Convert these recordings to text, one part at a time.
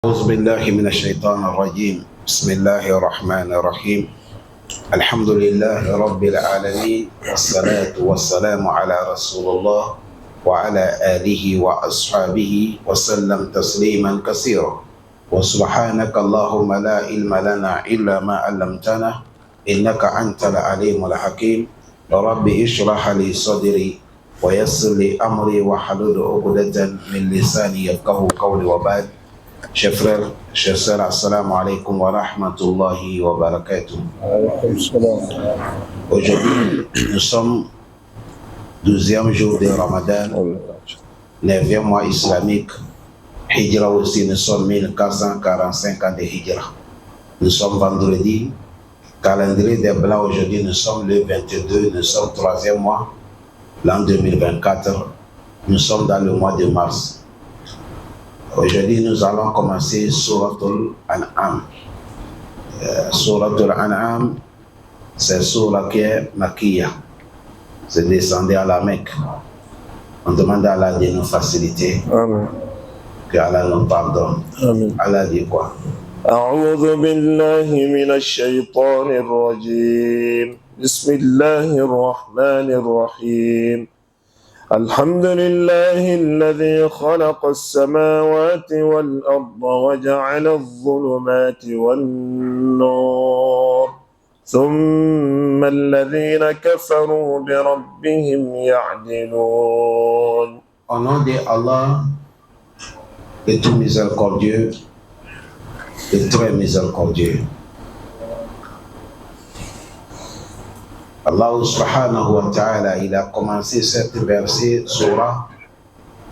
أعوذ بالله من الشيطان الرجيم. بسم الله الرحمن الرحيم. الحمد لله رب العالمين، والصلاة والسلام على رسول الله وعلى آله وأصحابه وسلم تسليما كثيرا. وسبحانك اللهم لا علم لنا إلا ما علمتنا إنك أنت العليم الحكيم. رب اشرح لي صدري ويسر لي أمري واحلل عقدة من لساني يفقهوا قولي. وبعد، chers frères, chers sœurs, assalamu alaikum wa rahmatullahi wa barakatuh. Aujourd'hui, nous sommes 12e jour de Ramadan, 9e mois islamique. Hijra aussi, nous sommes 1445 ans de Hijra. Nous sommes vendredi. Calendrier des Blancs, aujourd'hui, nous sommes le 22, nous sommes 3e mois, l'an 2024. Nous sommes dans le mois de mars. Aujourd'hui, nous allons commencer Suratul An'am. Suratul An'am, c'est Surah qui est Makiya. C'est descendu à la Mecque. On demande à Allah de nous faciliter. Amen. Que Allah nous pardonne. Amen. Allah dit quoi? أعوذ بالله من الشيطان الرجيم. بسم الله الرحمن الرحيم. الحمد لله الذي خلق السماوات والأرض وجعل الظلمات والنور ثم الذين كفروا بربهم يعدلون. Au nom de Allah, le tout miséricordieux, le très miséricordieux. Allah subhanahu wa ta'ala, il a commencé cette verset, surah,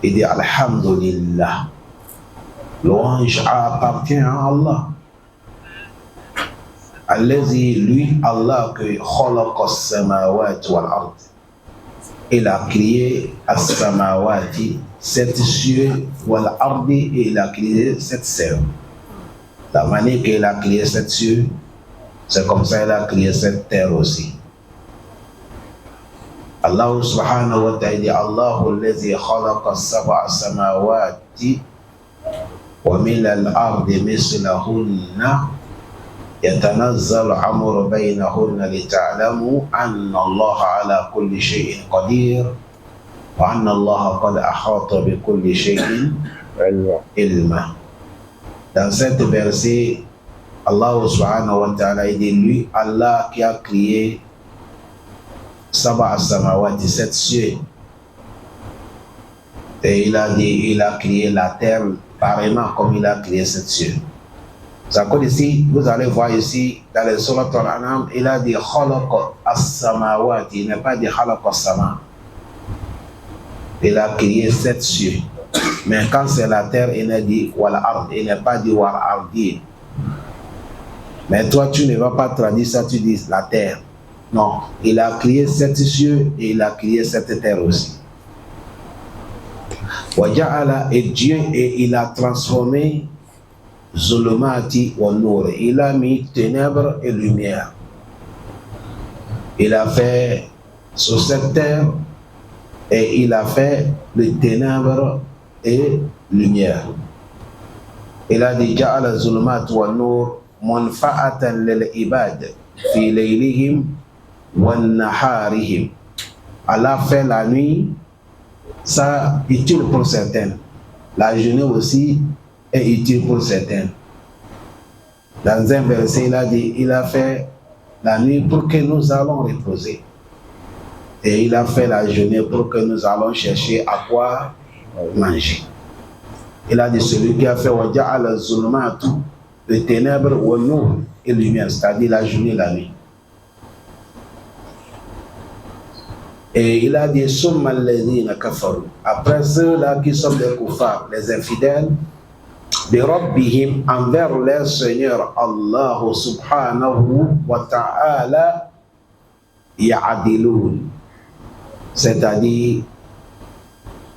il dit Alhamdulillah. Louange appartient à Allah. Allazi, lui, Allah, que khalaqa as-samawati wal ard. Il a créé as-samawati, sept cieux, wal ardi, et il a créé sept terres. La manière qu'il a créé sept cieux, c'est comme ça qu'il a créé cette terre aussi. Allah subhanahu wa ta'ala dit Allahu allazi khalaqa sab'a samawati wa min al-ardi mislahunna yatanazzalu amru baynahunna lita'lamu anna Allah ala kulli shay'in qadir wa anna Allah qad ahata bi kulli shay'in ilma. Dans cette verset, Allah subhanahu wa ta'ala dit lui, Allah qui a créé Sab'a samawati, sept cieux. Et il a dit, il a créé la terre pareillement comme il a créé sept cieux. Ça cause ici, vous allez voir ici, dans le Surat Al-An'am, il a dit khalaqa as-samawati, il n'a pas dit khalaqa as-sama. Il a créé sept cieux. Mais quand c'est la terre, il a dit wal ard, il n'a pas dit wal ardi. Mais toi, tu ne vas pas traduire ça, tu dis la terre. Non, il a créé sept cieux et il a créé cette terre aussi. Waja'ala, et Dieu, et il a transformé Zulumati wa Nour. Il a mis ténèbres et lumière. Il a fait sur cette terre et il a fait les ténèbres et lumière. Il a dit Ja'ala Zulumati wa Nour manfa'atan lil ibad fi laylihim Naharihim. Allah fait la nuit, ça utile pour certains. La journée aussi est utile pour certains. Dans un verset, il a dit, il a fait la nuit pour que nous allons reposer. Et il a fait la journée pour que nous allons chercher à quoi manger. Il a dit, celui qui a fait Waja'ala zulmatu, les ténèbres, wa nur et lumière, c'est-à-dire la journée et la nuit. Et il a dit Summa alladhina kafaru, après ceux-là qui sont des kuffars, les infidèles, de Rabbihim, envers leur Seigneur Allah subhanahu wa ta'ala, ya'adilun, c'est-à-dire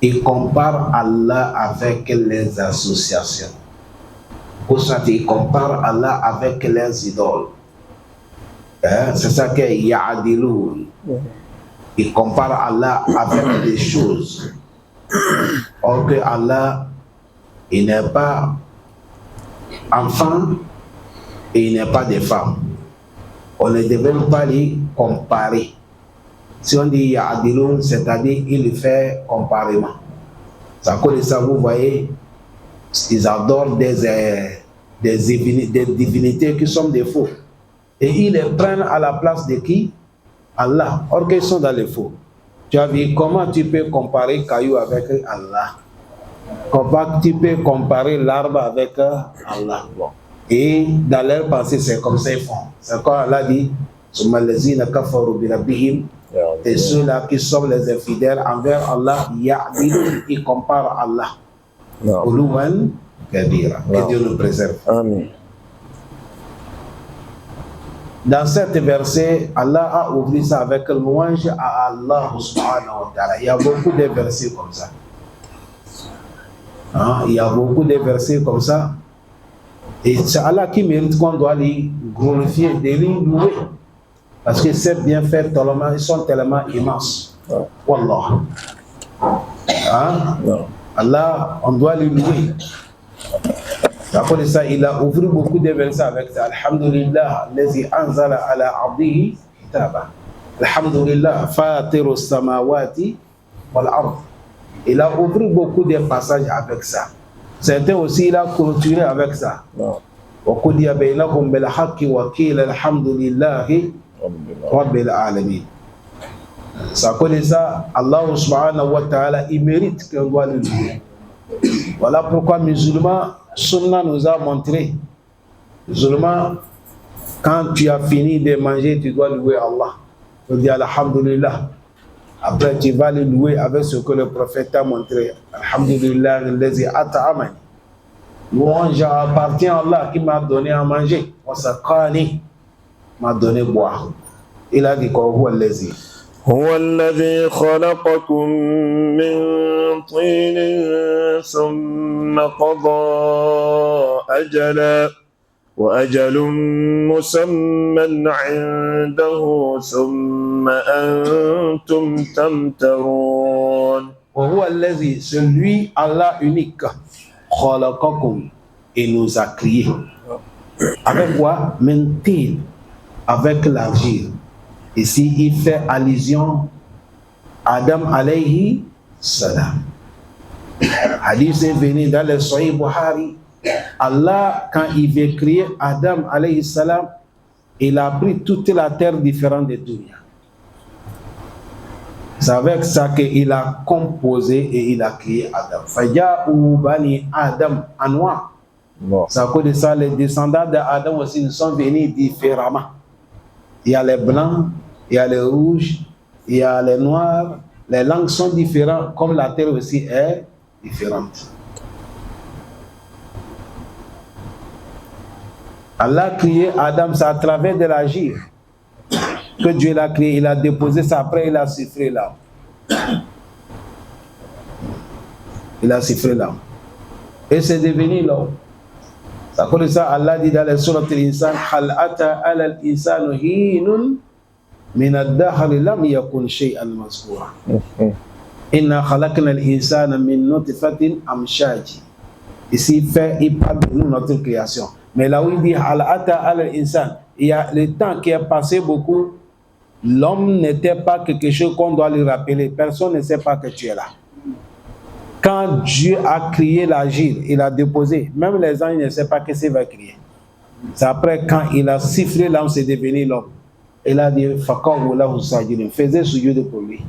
ils comparent Allah avec les associations. Ou soit ils comparent Allah avec les idoles. C'est ça qu'est ya'adilun. Il compare Allah avec des choses. Or que Allah, il n'est pas enfants et il n'est pas des femmes. On ne devrait pas les comparer. Si on dit Ya'dilun, c'est-à-dire il le fait comparément. Ça cause de ça, vous voyez, ils adorent des divinités qui sont des faux. Et ils les prennent à la place de qui? Allah. Or qu'ils sont dans les faux. Tu as vu comment tu peux comparer caillou avec Allah? Comment tu peux comparer l'arbre avec Allah? Et dans leur pensée, c'est comme ça ils font. C'est quand Allah dit et ceux-là qui sont les infidèles envers Allah, ils comparent Allah. Uluwan kabira. Que Dieu nous préserve. Amen. Dans cet verset, Allah a ouvert ça avec louange à Allah subhanahu wa ta'ala. Il y a beaucoup de versets comme ça. Il y a beaucoup de versets comme ça. Et c'est Allah qui mérite qu'on doit les glorifier, de les louer. Parce que ces bienfaits, ils sont tellement immenses. Wallah. Allah, on doit les louer. Après ça, il a ouvert beaucoup de versets avec ça. Alhamdulillah, lazi anzala ala abdihi kitaba. Alhamdulillah, fatiru samawati wal ard. Il a ouvert beaucoup de passages avec ça. Certains aussi, il a clôturé avec ça. وَقُضِيَ بَيْنَهُمْ بِالْحَقِّ وَقِيلَ الْحَمْدُ لِلَّهِ رَبِّ الْعَالَمِينَ. Ça connaît ça, Allah subhanahu wa ta'ala, il mérite qu'on doit le louer. Voilà pourquoi musulmans, Sunna nous a montré, musulmans, quand tu as fini de manger, tu dois louer Allah. Tu dis Alhamdulillah. Après, tu vas le louer avec ce que le prophète a montré. Alhamdulillah, allazi at'amani. Louange appartient à Allah qui m'a donné à manger. Wasaqani, m'a donné à boire. Il a dit quoi? هو الذي خلقكم من طين ثم قضى أجلا وأجل مسمى عنده ثم أنتم تمترون. وهو الذي, celui Allah unique, خلقكم, et nous a créé. Avec quoi? Min tin, avec l'argile. Ici, il fait allusion à Adam alayhi salam. Hadith est venu dans le Sahih Bukhari. Allah, quand il veut créer Adam alayhi salam, il a pris toute la terre différente de Dunya. C'est avec ça qu'il a composé et il a créé Adam. Faja'u bani Adam anwa. C'est à cause de ça, les descendants d'Adam aussi nous sont venus différemment. Il y a les blancs, il y a les rouges, il y a les noirs. Les langues sont différentes, comme la terre aussi est différente. Allah a créé Adam, c'est à travers de l'agir que Dieu l'a créé. Il a déposé ça, après il a sifflé là. Il a sifflé là. Et c'est devenu là. C'est pour ça Allah dit dans la sourate Al-Insan, Hal ata ala al-insanu hinun min ad-dahri lam yakun shay'an mazkura. Inna khalaqna al-insana min nutfatin amshaj. Ici, il parle de nous, notre création. Mais là où il dit Hal ata ala al-insan, il y a le temps qui est passé beaucoup. L'homme n'était pas quelque chose qu'on doit lui rappeler. Personne ne sait pas que tu es là. Quand Dieu a créé l'agir, il a déposé. Même les anges ne savent pas que c'est va créer. C'est après quand il a sifflé l'homme, c'est devenu l'homme. Il a dit faisait sujoud pour lui.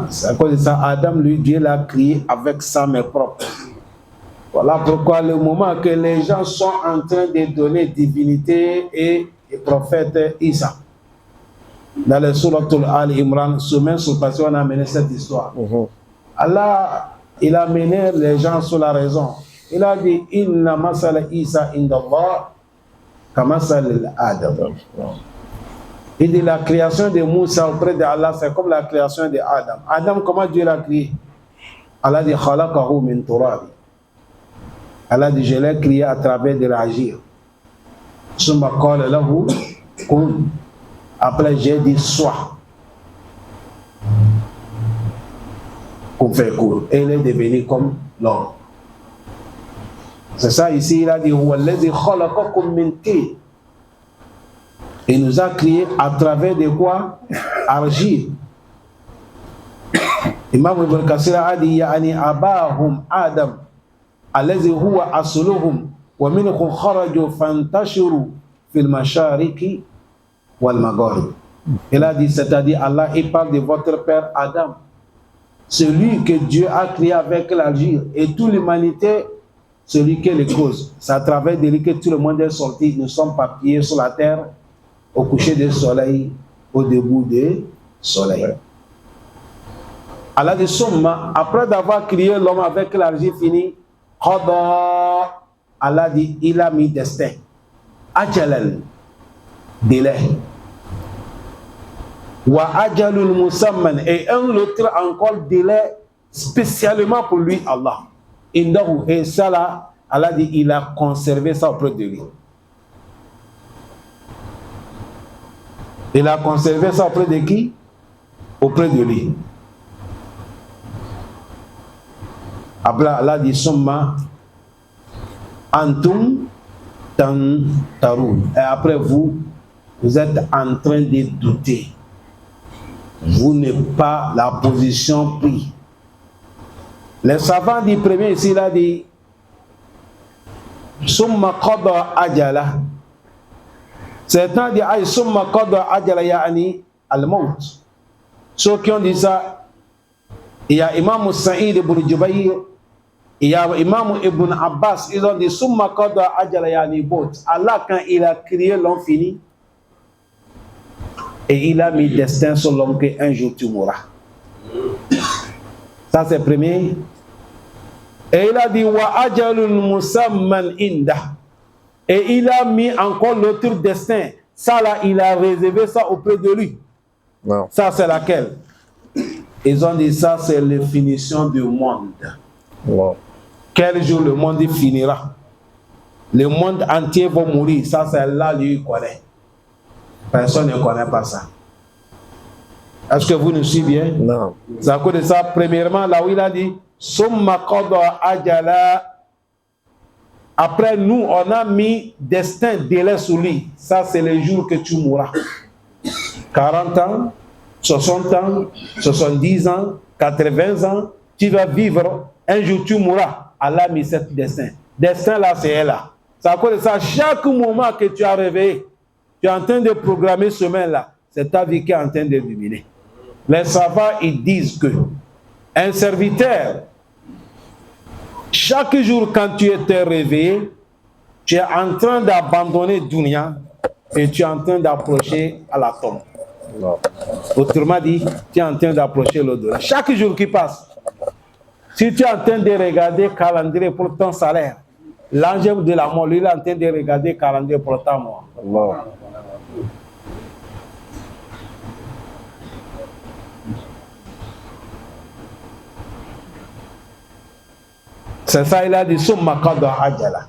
C'est à cause de ça, Adam, lui, Dieu l'a créé avec sa main propre. Voilà pourquoi le moment que les gens sont en train de donner divinité et prophète Isa. Dans le sourate Al-Imran, semaine sur passé, on a amené cette histoire. Allah, il a mené les gens sur la raison. Il a dit Inna masala Isa indallah kamasal Adam. Il dit la création de Moussa auprès d'Allah, c'est comme la création de Adam. Adam, comment Dieu l'a créé? Allah dit Khalaqahu min turabi. Allah dit je l'ai créé à travers de l'agir. Summa qala lahu kun. Après j'ai dit sois. Et il est devenu comme l'homme. C'est ça ici, il a dit il nous a créé à travers de quoi? Argile. Imam Ibn Kathir a dit yani abahum Adam allazi huwa asluhum wa minhum kharaju fantashiru fil mashariqi wal maghrib. Il a dit, c'est-à-dire Allah, il parle de votre père Adam, celui que Dieu a créé avec l'argile, et toute l'humanité, celui qui est les causes. C'est à travers de lui que tout le monde est sorti. Nous sommes papiers sur la terre, au coucher du soleil, au debout du soleil. Allah dit, après d'avoir créé l'homme avec l'argile fini, Allah dit, il a mis destin. Ajalal, délai. Wa ajalul musamman, et un autre encore délai spécialement pour lui, Allah. Indahu, et ça là, Allah dit, il a conservé ça auprès de lui. Il a conservé ça auprès de qui? Auprès de lui. Après, Allah dit, summa antum tantarun. Et après vous êtes en train de douter. Vous n'êtes pas la position prise. Les savants du premier ici, il a dit Summa qada ajala. Certains disent Summa qada ajala ya'ani al-maut. Ceux qui ont dit ça, il y a Imam Sa'id ibn Jubayr, il y a Imam Ibn Abbas, ils ont dit Summa qada ajala ya'ani maut. Allah, quand il a créé l'homme fini, et il a mis destin sur l'homme qu'un jour tu mourras. Ça c'est le premier. Et il a dit wa ajalun musamman inda. Et il a mis encore l'autre destin. Ça là, il a réservé ça auprès de lui. Non. Ça c'est laquelle? Ils ont dit ça c'est la finition du monde. Wow. Quel jour le monde finira? Le monde entier va mourir. Ça c'est là lui connaît. Personne ne connaît pas ça. Est-ce que vous nous suivez bien? Non. C'est à cause de ça, premièrement, là où il a dit Summa qada ajala. Après nous, on a mis destin, délai sur lui. Ça, c'est le jour que tu mourras. 40 ans, 60 ans, 70 ans, 80 ans, tu vas vivre. Un jour, tu mourras. Allah a mis ce destin. Destin, là, c'est elle là. C'est à cause de ça, chaque moment que tu as réveillé, tu es en train de programmer ce matin-là, c'est ta vie qui est en train de dominer. Les savants, ils disent que un serviteur, chaque jour quand tu étais réveillé, tu es en train d'abandonner Dunya et tu es en train d'approcher à la tombe. Autrement dit, tu es en train d'approcher l'au-delà. Chaque jour qui passe, si tu es en train de regarder le calendrier pour ton salaire, l'ange de la mort, lui, il est en train de regarder le calendrier pour ta mort. Allah. C'est ça, il a dit Summa qada ajala.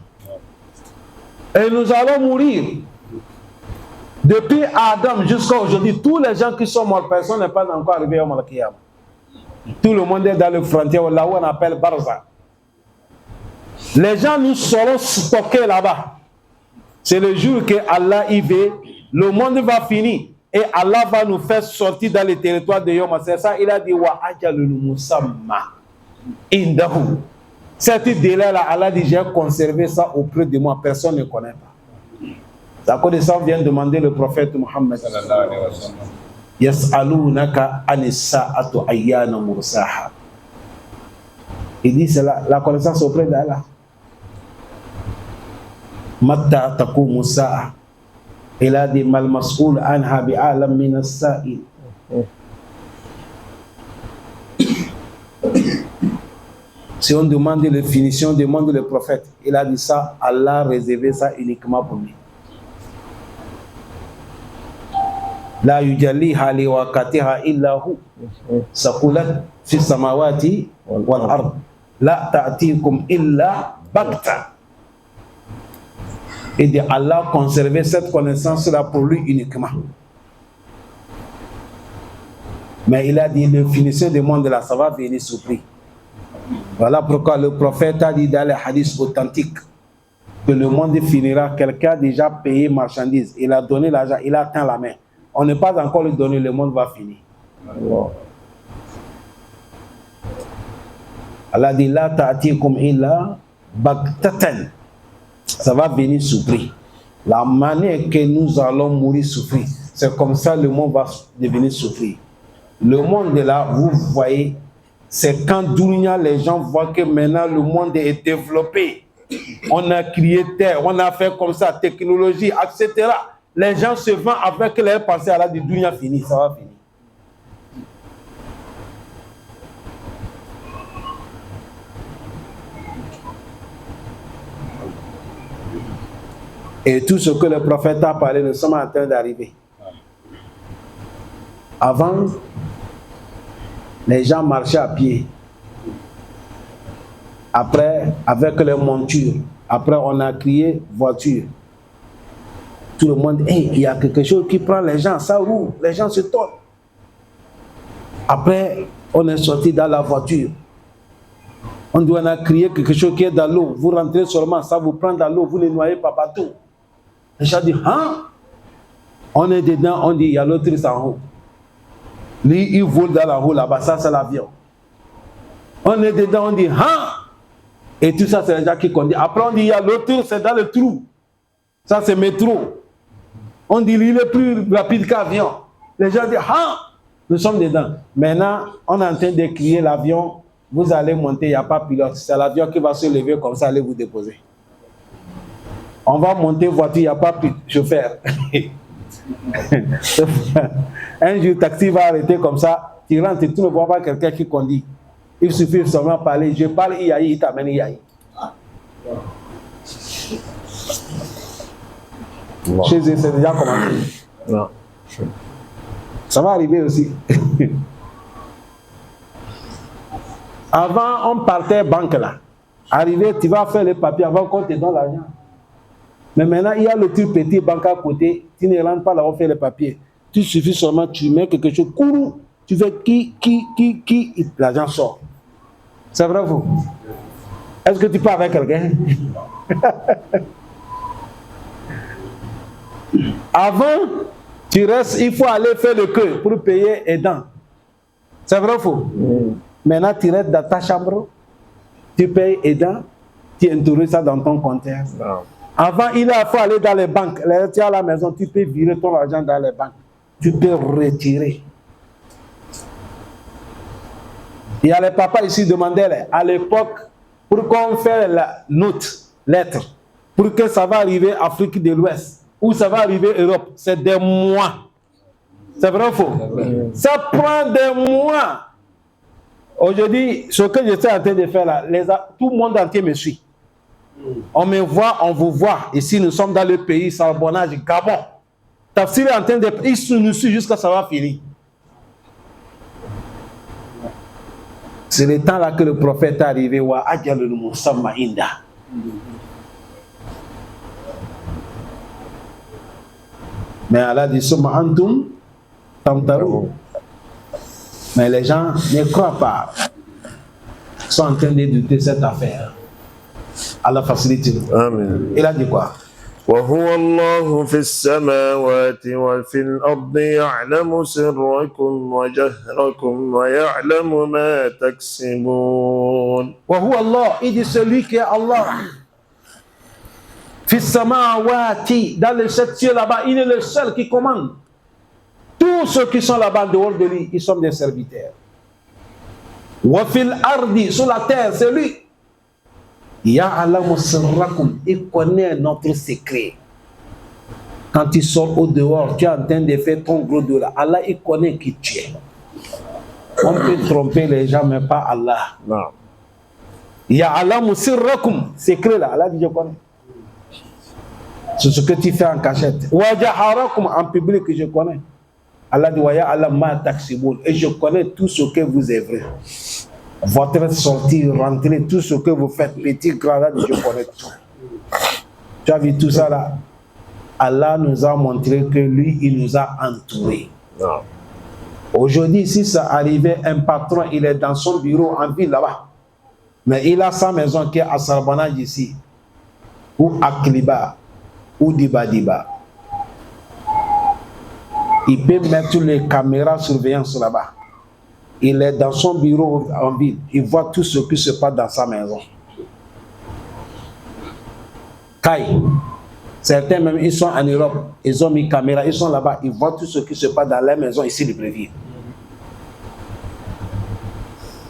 Et nous allons mourir. Depuis Adam jusqu'à aujourd'hui, tous les gens qui sont morts, personne n'est pas encore arrivé au Malakiyam. Tout le monde est dans le frontière, là où on appelle Barza. Les gens nous seront stockés là-bas. C'est le jour que Allah y va, le monde va finir et Allah va nous faire sortir dans le territoire de Yom. C'est ça, il a dit wa ajalul musamma indahu. Cet délai-là, Allah dit j'ai conservé ça auprès de moi, personne ne connaît pas. À cause de ça, on vient demander le prophète Muhammad. Yas'alunaka anis-sa'atu ayyana mursaha. Il dit c'est la connaissance auprès d'Allah. Matta taqumu sa'a. Il a dit mal mas'ul anha bi'alam min as-sa'il. Si on demande les finitions, on demande le prophète. Il a dit ça, Allah a réservé ça uniquement pour lui. La yujalliha li waqatiha illa hu. Saqulat fi samawati wal ard. La ta'tikum illa bakta. Et dit Allah a conservé cette connaissance-là pour lui uniquement. Mais il a dit le finition du monde là, ça va venir surpris. Voilà pourquoi le prophète a dit dans les hadiths authentiques que le monde finira, quelqu'un a déjà payé marchandise, il a donné l'argent, il a teint la main. On n'est pas encore lui donné, le monde va finir. Allah dit la ta'atikum illa baghtatan. Ça va venir souffrir. La manière que nous allons mourir souffrir, c'est comme ça le monde va devenir souffrir. Le monde est là, vous voyez, c'est quand Dunia, les gens voient que maintenant le monde est développé. On a créé terre, on a fait comme ça, technologie, etc. Les gens se vendent avec leur pensée à la du Dunia fini, ça va finir. Et tout ce que le prophète a parlé, nous sommes en train d'arriver. Avant, les gens marchaient à pied. Après, avec les montures. Après, on a crié voiture. Tout le monde, hey, il y a quelque chose qui prend les gens, ça roule, les gens se tournent. Après, on est sorti dans la voiture. On a crié quelque chose qui est dans l'eau. Vous rentrez seulement, ça vous prend dans l'eau, vous ne noyez pas partout. Les gens disent, hein? On est dedans, on dit, il y a l'autre en haut. Lui, il vole dans la roue là-bas, ça c'est l'avion. On est dedans, on dit, hein? Et tout ça, c'est les gens qui conduisent. Après, on dit, il y a l'autre, c'est dans le trou. Ça, c'est métro. On dit, il est plus rapide qu'avion. Les gens disent, hein? Nous sommes dedans. Maintenant, on est en train de crier l'avion. Vous allez monter, il n'y a pas pilote. C'est l'avion qui va se lever comme ça, aller vous déposer. On va monter voiture, il n'y a pas chauffeur. Un jour, le taxi va arrêter comme ça. Tu rentres, tu ne vois pas quelqu'un qui conduit. Il suffit seulement de parler. Je parle, il t'amène, il Chez eux, c'est déjà commencé. Non. Ça va arriver aussi. Avant, on partait banque là. Arrivé, tu vas faire les papiers avant qu'on te donne l'argent. Mais maintenant, il y a le truc petit banque à côté. Tu ne rentres pas là, on fait les papiers. Tu suffit seulement, tu mets quelque chose, courou, tu fais qui, l'argent sort. C'est vrai, vous? Est-ce que tu parles avec quelqu'un? Avant, tu restes, il faut aller faire le queue pour payer aidant. C'est vrai, faux? Maintenant, tu restes dans ta chambre, tu payes aidant, tu intègres ça dans ton compteur. Avant, il faut aller dans les banques. Tu es à la maison, tu peux virer ton argent dans les banques. Tu peux retirer. Il y a les papas ici qui demandaient à l'époque, pour qu'on fasse la note, lettre, pour que ça va arriver en Afrique de l'Ouest, ou ça va arriver en Europe, c'est des mois. C'est vrai ou faux? Ça prend des mois. Aujourd'hui, ce que je suis en train de faire là, tout le monde entier me suit. On me voit, on vous voit. Ici, nous sommes dans le pays, Sarbonnage, Gabon. Tafsir est en train de... Il nous suit jusqu'à ça va finir. C'est le temps là que le prophète est arrivé. Wa ajalul musamma inda. Mais Allah dit summa antum tamtaru. Mais les gens ne croient pas. Ils sont en train de douter cette affaire. Allah facilite. Amen. Il a dit quoi? وهو الله في السماوات وفي الأرض يعلم سركم وجهركم ويعلم ما تكسبون. وهو الله, il dit celui qui est Allah. في السماوات, dans les sept cieux là-bas, il est le seul qui commande. Tous ceux qui sont là-bas dehors de lui, ils sont des serviteurs. وفي الأرض, sur la terre, c'est lui. Ya'lamu sirrakum, il connaît notre secret. Quand tu sors au dehors, tu es en train de faire ton gros dos là. Allah, il connaît qui tu es. On peut tromper les gens, mais pas Allah. Non. Ya'lamu sirrakum, secret là. Allah dit, je connais. C'est ce que tu fais en cachette. Wa jaharakum, en public, je connais. Allah dit, wa ya'lamu ma taksibun, et je connais tout ce que vous œuvrez. Votre sortie, rentrée, tout ce que vous faites, petit, grand, là, je connais tout. Tu as vu tout ça là? Allah nous a montré que lui, il nous a entourés. Aujourd'hui, si ça arrivait, un patron, il est dans son bureau en ville là-bas. Mais il a sa maison qui est à Sarbonnage ici. ou Akliba, ou Diba, il peut mettre les caméras surveillance là-bas. Il est dans son bureau en ville, il voit tout ce qui se passe dans sa maison. Kai, certains même, ils sont en Europe, ils ont mis caméra, ils sont là-bas, ils voient tout ce qui se passe dans leur maison ici de Bréville.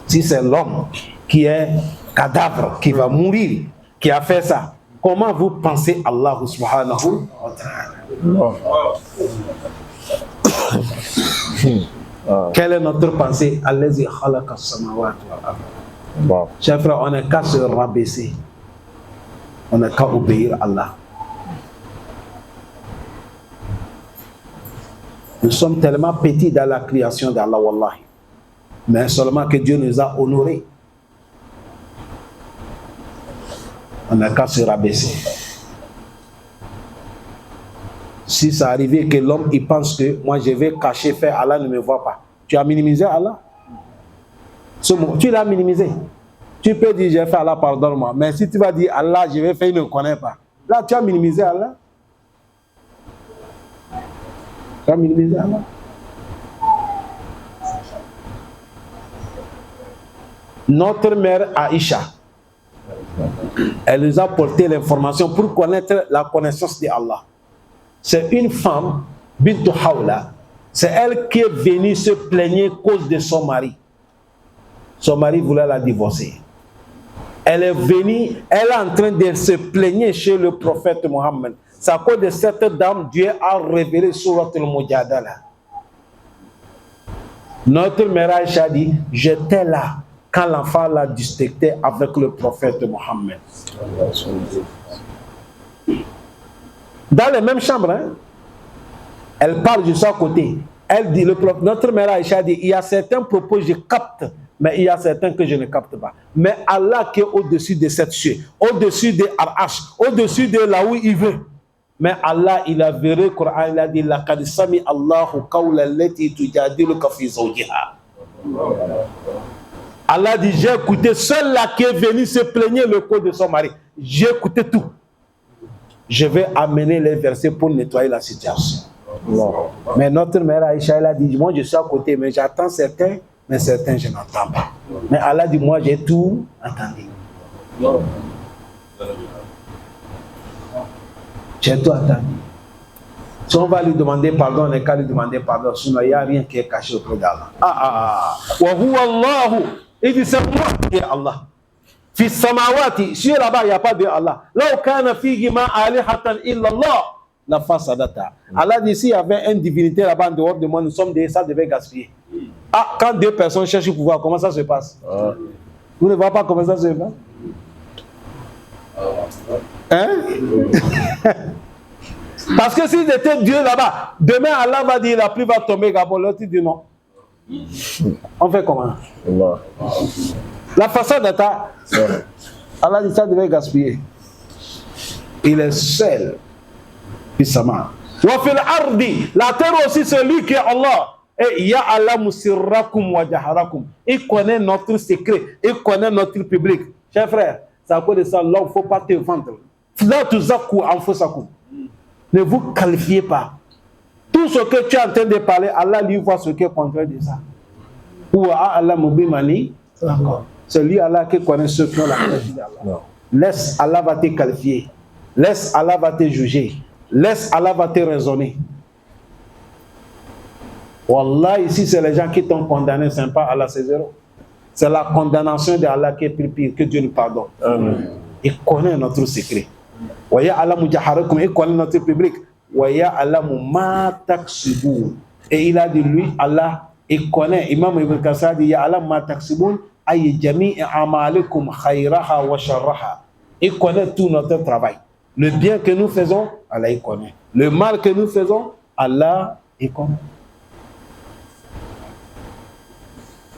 Si c'est l'homme qui est cadavre, qui va mourir, qui a fait ça, comment vous pensez Allah subhanahu wa ta'ala? Quelle est notre pensée? Allazi khalaqa as-samawati wal ard. Chers frères, on n'a qu'à se rabaisser. On n'a qu'à obéir à Allah. Nous sommes tellement petits dans la création d'Allah, wallahi. Mais seulement que Dieu nous a honorés. On n'a qu'à se rabaisser. Si ça arrivait que l'homme il pense que moi je vais cacher, faire, Allah ne me voit pas. Tu as minimisé Allah. Tu l'as minimisé. Tu peux dire j'ai fait Allah, pardonne-moi. Mais si tu vas dire Allah, je vais faire, il ne connaît pas. Là, tu as minimisé Allah. Tu as minimisé Allah. Notre mère Aïcha, elle nous a porté l'information pour connaître la connaissance d'Allah. C'est une femme, Bintu Hawla, c'est elle qui est venue se plaigner à cause de son mari. Son mari voulait la divorcer. Elle est venue, elle est en train de se plaigner chez le prophète Mohammed. C'est à cause de cette dame, Dieu a révélé Surat al-Mujadala. Notre mère Aïcha dit, j'étais là quand l'enfant l'a disputé avec le prophète Mohammed. Dans les mêmes chambres, hein? Elle parle de son côté. Elle dit, notre mère Aïcha dit, il y a certains propos que je capte, mais il y a certains que je ne capte pas. Mais Allah qui est au-dessus de cette cieux, au-dessus des Ar'ash, au-dessus de là où il veut. Mais Allah, il a vu le Coran, il a dit, laqad sami Allahu qawla allati tujadiluka fi zawjiha. Allah dit, j'ai écouté celle-là qui est venue se plaigner le code de son mari. J'ai écouté tout. Je vais amener les versets pour nettoyer la situation. Mais notre mère Aïcha, elle a dit, moi je suis à côté, mais j'attends certains, mais certains je n'entends pas. Mais Allah dit, moi j'ai tout entendu. J'ai tout entendu. Si on va lui demander pardon, on n'est qu'à lui demander pardon, sinon il n'y a rien qui est caché auprès d'Allah. Wa huwa Allahu. Il dit, c'est moi qui est Allah. Fi samawati, si là-bas il n'y a pas de Allah. Là où kana fihi ma alihatan illa Allah, la fasadata. Allah dit, s'il y avait une divinité là-bas en dehors de moi, nous sommes des, ça devait gaspiller. Ah, quand deux personnes cherchent le pouvoir, comment ça se passe? Vous ne voyez pas comment ça se passe? Hein? Parce que s'il était Dieu là-bas, demain Allah va dire la pluie va tomber, Gabon, l'autre dit non. On fait comment? La façade Allah dit ça devait gaspiller. Il est seul. Puissamment. Wa fil ardi, la terre aussi c'est lui qui est Allah. Et ya Allah musirrakum wa jaharakum. Il connaît notre secret, il connaît notre public. Chers frères, c'est à cause de ça, là, il ne faut pas te vendre. Là, tout ça, en faux ça. Ne vous qualifiez pas. Tout ce que tu es en train de parler, Allah lui voit ce qui est contraire de ça. Ou Allah mubimani. C'est lui Allah qui connaît ce que la d'Allah. Laisse Allah va te qualifier. Laisse Allah va te juger. Laisse Allah va te raisonner. Wallah, ici, c'est les gens qui t'ont condamné, c'est pas Allah, c'est zéro. C'est la condamnation d'Allah qui est plus pire, que Dieu nous pardonne. Il connaît notre secret. Wa ya'lamu jaharakum, il connaît notre public. Wa ya'lamu ma taksibun. Et il a dit, lui, Allah, il connaît. Imam Ibn Kasir dit, ya'lamu ma taksibun, ay jami'i amalikum khayraha wa sharraha. Il connaît tout notre travail. Le bien que nous faisons, Allah, il connaît. Le mal que nous faisons, Allah, il connaît.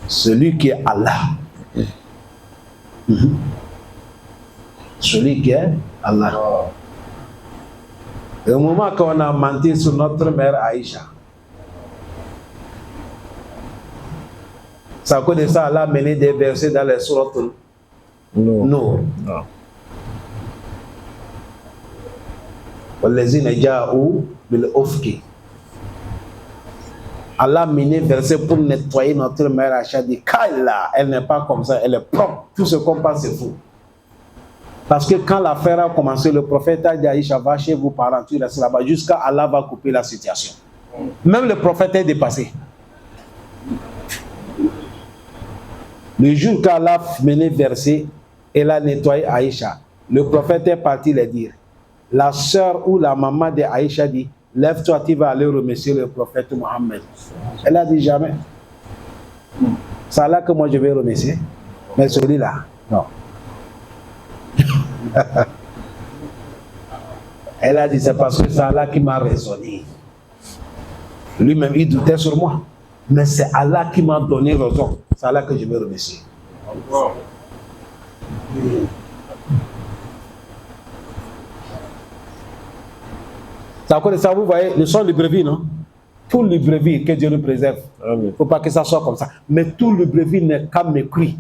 Celui qui est Allah. Celui qui est Allah. Au moment qu'on a menti sur notre mère Aïcha, c'est à cause de ça Allah a mené des versets dans les sourates Nour. Allah a mené verset pour nettoyer notre mère Aïcha, dit Kalla, elle n'est pas comme ça, elle est propre, tout ce qu'on pense c'est faux. Parce que quand l'affaire a commencé, le prophète a dit Aïcha, va chez vos parents, tu restes là-bas, jusqu'à Allah va couper la situation. Même le prophète est dépassé. Le jour qu'Allah a mené verset, elle a nettoyé Aïcha. Le prophète est parti le dire. La sœur ou la maman de Aïcha dit, lève-toi, tu vas aller remercier le prophète Mohammed. Elle a dit jamais. C'est Allah que moi je vais remercier. Mais celui-là, non. Elle a dit, c'est parce que c'est Allah qui m'a raisonné. Lui-même, il doutait sur moi. Mais c'est Allah qui m'a donné raison. C'est Allah que je vais remercier. Ça, vous voyez, le son Libreville, non? Tout Libreville, que Dieu nous préserve. Il ne faut pas que ça soit comme ça. Mais tout Libreville n'est qu'à mépris.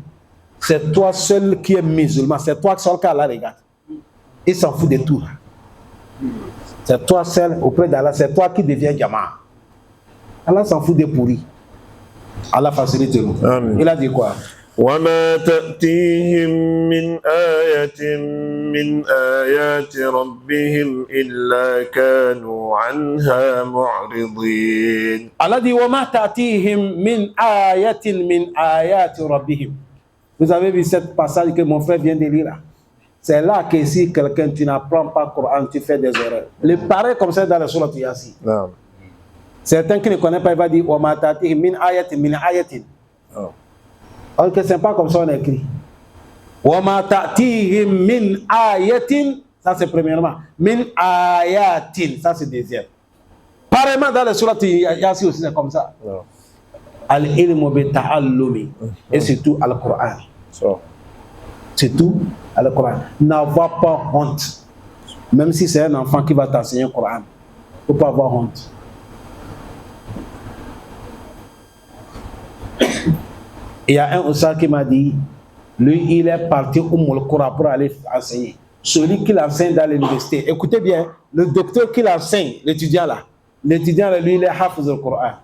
C'est toi seul qui es musulman. C'est toi seul qui Allah regarde. Il s'en fout de tout. C'est toi seul auprès d'Allah. C'est toi qui deviens Jama. Allah s'en fout des pourris. Allah facilite nous. Il a dit quoi? وما تأتيهم من آية من آيات ربهم إلا كانوا عنها معرضين. Allah dit وما تأتيهم من آية من آيات ربهم. Vous avez vu cette passage que mon frère vient de lire là? C'est là que si quelqu'un tu n'apprends pas le Coran, tu fais des erreurs. Le pareil comme ça dans la sourate Yasin. Certains qui ne connaissent pas, il va dire وما تأتيهم من آية من آية. Alors que ce n'est pas comme ça on écrit. وَمَا تَأْتِيهِمْ مِنْ آيَةٍ, ça c'est premièrement. مِنْ آيَاتٍ, ça c'est deuxième. Pareillement dans la sourate Yasin aussi c'est comme ça. Al-ilmu bi-ta'allumi. Et c'est tout Al-Qur'an. C'est tout Al-Qur'an. N'avoir pas honte. Même si c'est un enfant qui va t'enseigner le Qur'an. Il ne faut pas avoir honte. Il y a un Oussar qui m'a dit, lui, il est parti au Moulkoura pour aller enseigner. Celui qui l'enseigne dans l'université. Écoutez bien, le docteur qui l'enseigne, l'étudiant là, lui, il est Hafiz al-Qur'an.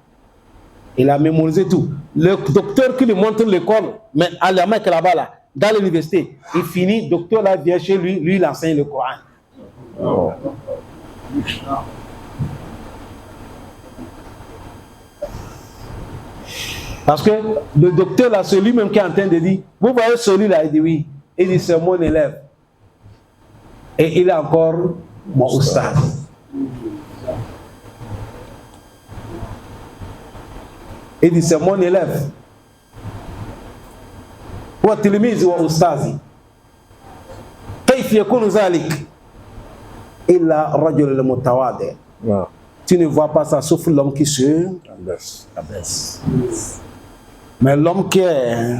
Il a mémorisé tout. Le docteur qui lui montre l'école, mais à la Mecque là-bas, là, dans l'université, il finit, le docteur là vient chez lui, lui, il enseigne le Coran. Parce que le docteur là, c'est lui-même qui est en train de dire, vous voyez celui-là, il dit oui. Il dit c'est mon élève. Et il est encore mon oustaz. Il dit c'est mon élève. وتلميذ وأستاذي كيف يكون ذلك إلا الرجل المتواضع. Tu ne vois pas ça sauf l'homme qui se abaisse. Mais l'homme qui est